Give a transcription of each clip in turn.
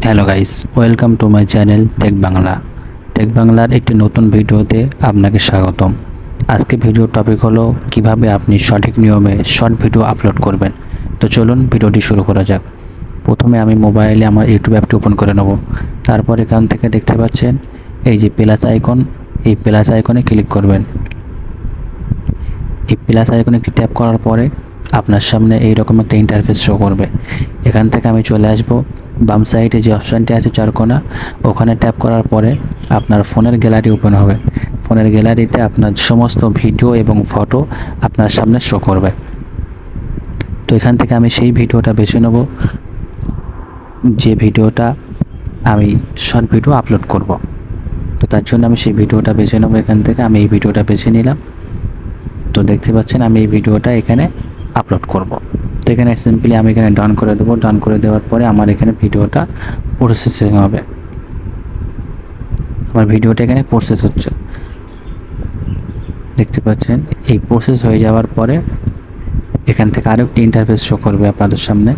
Hello guys, welcome to my channel tech Bangla. Tech বাংলার একটি নতুন ভিডিওতে আপনাকে স্বাগতম। আজকে ভিডিওর টপিক হলো কিভাবে আপনি সঠিক নিয়মে শর্ট ভিডিও আপলোড করবেন। তো চলুন ভিডিওটি শুরু করা যাক। প্রথমে আমি মোবাইলে আমার ইউটিউব অ্যাপটি ওপেন করে নেব। তারপর এখান থেকে দেখতে পাচ্ছেন এই যে প্লাস আইকন, এই প্লাস আইকনে ক্লিক করবেন। এই প্লাস আইকনে একটি ট্যাপ করার পরে আপনার সামনে এইরকম একটা ইন্টারফেস শো করবে। এখান থেকে আমি চলে আসব বাম সাইডে যে অপশানটি আছে চারকোনা, ওখানে ট্যাপ করার পরে আপনার ফোনের গ্যালারি ওপেন হবে। ফোনের গ্যালারিতে আপনার সমস্ত ভিডিও এবং ফটো আপনার সামনে শো করবে। তো এখান থেকে আমি সেই ভিডিওটা বেছে নেব, যে ভিডিওটা আমি শর্ট ভিডিও আপলোড করব। তো তার জন্য আমি সেই ভিডিওটা বেছে নেব। এখান থেকে আমি এই ভিডিওটা বেছে নিলাম। তো দেখতে পাচ্ছেন আমি এই ভিডিওটা এখানে আপলোড করব। তো এখানে সিম্পলি আমি এখানে ডান করে দেবো। ডান করে দেওয়ার পরে আমার এখানে ভিডিওটা প্রসেসিং হবে। আমার ভিডিওটা এখানে প্রসেস হচ্ছে, দেখতে পাচ্ছেন। এই প্রসেস হয়ে যাওয়ার পরে এখান থেকে আরও একটি ইন্টারফেস শো করবে আপনাদের সামনে।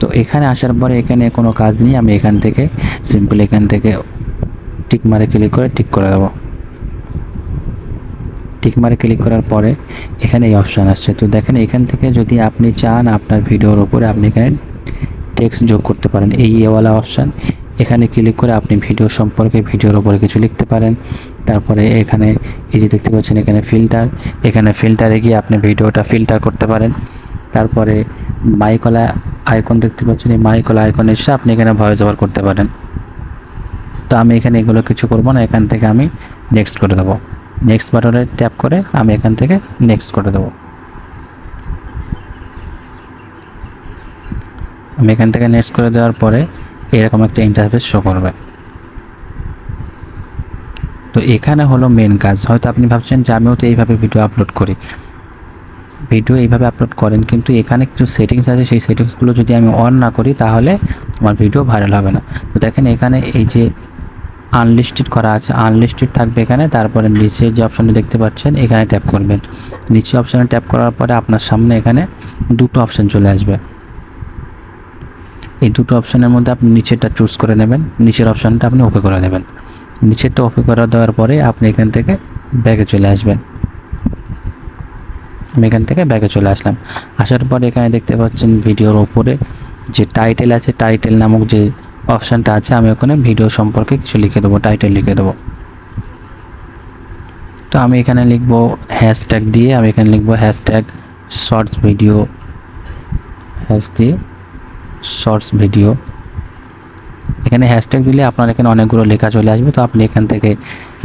তো এখানে আসার পরে এখানে কোনো কাজ নেই, আমি এখান থেকে সিম্পলি এখান থেকে টিক মারে ক্লিক করে টিক করে দেবো। টিক মারে ক্লিক করার পরে এখানে এই অপশান আসছে। তো দেখেন এখান থেকে যদি আপনি চান আপনার ভিডিওর উপরে আপনি এখানে টেক্সট যোগ করতে পারেন। এই এওয়ালা অপশান, এখানে ক্লিক করে আপনি ভিডিও সম্পর্কে ভিডিওর উপরে কিছু লিখতে পারেন। তারপরে এখানে এই যে দেখতে পাচ্ছেন এখানে ফিল্টার, এখানে ফিল্টারে গিয়ে আপনি ভিডিওটা ফিল্টার করতে পারেন। তারপরে মাইকলা আইকন দেখতে পাচ্ছেন, এই মাইকলা আইকন এসে আপনি এখানে ভয়েস ওভার করতে পারেন। তো আমি এখানে এগুলো কিছু করব না, এখান থেকে আমি নেক্সট করে দেবো। নেক্সট বাটনে ট্যাপ করে আমি এখান থেকে নেক্সট করে দেবো। আমি এখান থেকে নেক্সট করে দেওয়ার পরে এরকম একটা ইন্টারফেস শো করবে। তো এখানে হলো মেন কাজ। হয়তো আপনি ভাবছেন যে আমিও তো এইভাবে ভিডিও আপলোড করি, ভিডিও এইভাবে আপলোড করেন, কিন্তু এখানে কিছু সেটিংস আছে, সেই সেটিংসগুলো যদি আমি অন না করি তাহলে আমার ভিডিও ভাইরাল হবে না। তো দেখেন এখানে এই যে আনলিস্টেড করা আছে, আনলিস্টেড থাকবে এখানে। তারপরে নিচে যে অপশানটি দেখতে পাচ্ছেন এখানে ট্যাপ করবেন। নিচে অপশানে ট্যাপ করার পরে আপনার সামনে এখানে দুটো অপশান চলে আসবে। এই দুটো অপশানের মধ্যে আপনি নিচেরটা চুজ করে নেবেন, নিচের অপশানটা আপনি ওকে করে দেবেন। নিচেরটা ওকে করে দেওয়ার পরে আপনি এখান থেকে ব্যাকে চলে আসবেন। আমি এখান থেকে ব্যাকে চলে আসলাম। আসার পরে এখানে দেখতে পাচ্ছেন ভিডিওর ওপরে যে টাইটেল আছে, টাইটেল নামক যে অপশানটা আছে, আমি ওখানে ভিডিও সম্পর্কে কিছু লিখে দেবো, টাইটেল লিখে দেবো। তো আমি এখানে লিখবো হ্যাশট্যাগ দিয়ে, আমি এখানে লিখবো hashtag shorts video, shorts video. এখানে হ্যাশট্যাগ দিলে আপনার এখানে অনেকগুলো লেখা চলে আসবে। তো আপনি এখান থেকে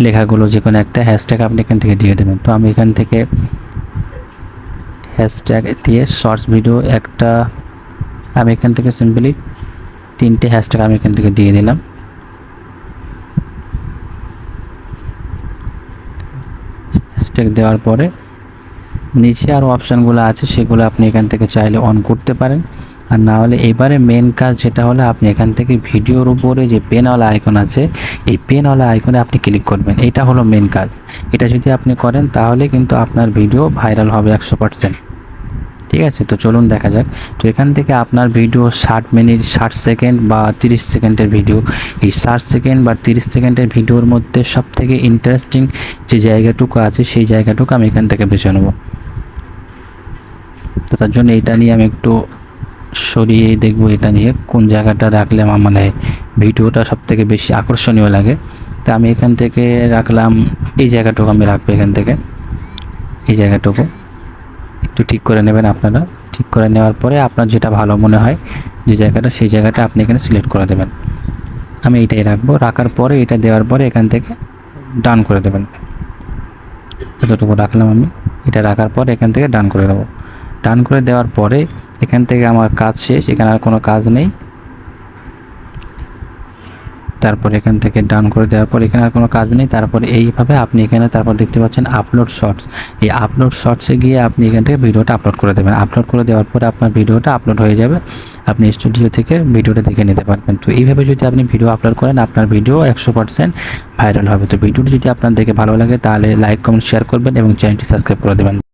লেখাগুলো যে কোনো একটা হ্যাশট্যাগ আপনি এখান থেকে দিয়ে দেবেন। তো আমি এখান থেকে হ্যাশট্যাগ দিয়ে শর্টস ভিডিও একটা, আমি এখান থেকে সিম্পলি 3টে হ্যাশট্যাগ আমি এখান থেকে দিয়ে দিলাম। হ্যাশট্যাগ দেওয়ার পরে নিচে আরও অপশানগুলো আছে, সেগুলো আপনি এখান থেকে চাইলে অন করতে পারেন। আর না হলে এবারে মেন কাজ যেটা হলো, আপনি এখান থেকে ভিডিওর উপরে যে পেনওয়ালা আইকন আছে, এই পেনওয়ালা আইকনে আপনি ক্লিক করবেন। এটা হলো মেন কাজ। এটা যদি আপনি করেন তাহলে কিন্তু আপনার ভিডিও ভাইরাল হবে 100%। ঠিক আছে, তো চলুন দেখা যাক। তো এখান থেকে আপনার ভিডিও 60 মিনিট, 60 সেকেন্ড বা 30 সেকেন্ডের ভিডিও, এই 60 সেকেন্ড বা 30 সেকেন্ডের ভিডিওর মধ্যে সবথেকে ইন্টারেস্টিং যে জায়গাটুকু আছে সেই জায়গাটুকু আমি এখান থেকে বেছে নেব। তো তার জন্য এটা নিয়ে আমি একটু সরিয়ে দেখব, এটা নিয়ে কোন জায়গাটা রাখলে আমার মানে ভিডিওটা সবথেকে বেশি আকর্ষণীয় লাগে। তো আমি এখান থেকে রাখলাম এই জায়গাটুকু, আমি রাখবো এখান থেকে এই জায়গাটুকু। একটু ঠিক করে নেবেন আপনারা। ঠিক করে নেওয়ার পরে আপনার যেটা ভালো মনে হয় যে জায়গাটা, সেই জায়গাটা আপনি এখানে সিলেক্ট করে দেবেন। আমি এইটাই রাখবো। রাখার পরে এটা দেওয়ার পরে এখান থেকে ডান করে দেবেন। এতটুকু রাখলাম আমি। এটা রাখার পর এখান থেকে ডান করে দেবো। ডান করে দেওয়ার পরে এখান থেকে আমার কাজ শেষ, এখানে আর কোনো কাজ নেই। তারপর এখান থেকে ডান করে দেওয়ার পর এখানে আর কোনো কাজ নেই। তারপর এইভাবে আপনি এখানে তারপর দেখতে পাচ্ছেন আপলোড শর্টস। এই আপলোড শর্টসে গিয়ে আপনি এখান থেকে ভিডিওটা আপলোড করে দেবেন। আপলোড করে দেওয়ার পরে আপনার ভিডিওটা আপলোড হয়ে যাবে। আপনি স্টুডিও থেকে ভিডিওটা দেখে নিতে পারবেন। তো এইভাবে যদি আপনি ভিডিও আপলোড করেন আপনার ভিডিও 100% ভাইরাল হবে। তো ভিডিওটি যদি আপনার দেখে ভালো লাগে তাহলে লাইক, কমেন্ট, শেয়ার করবেন এবং চ্যানেলটি সাবস্ক্রাইব করে দেবেন।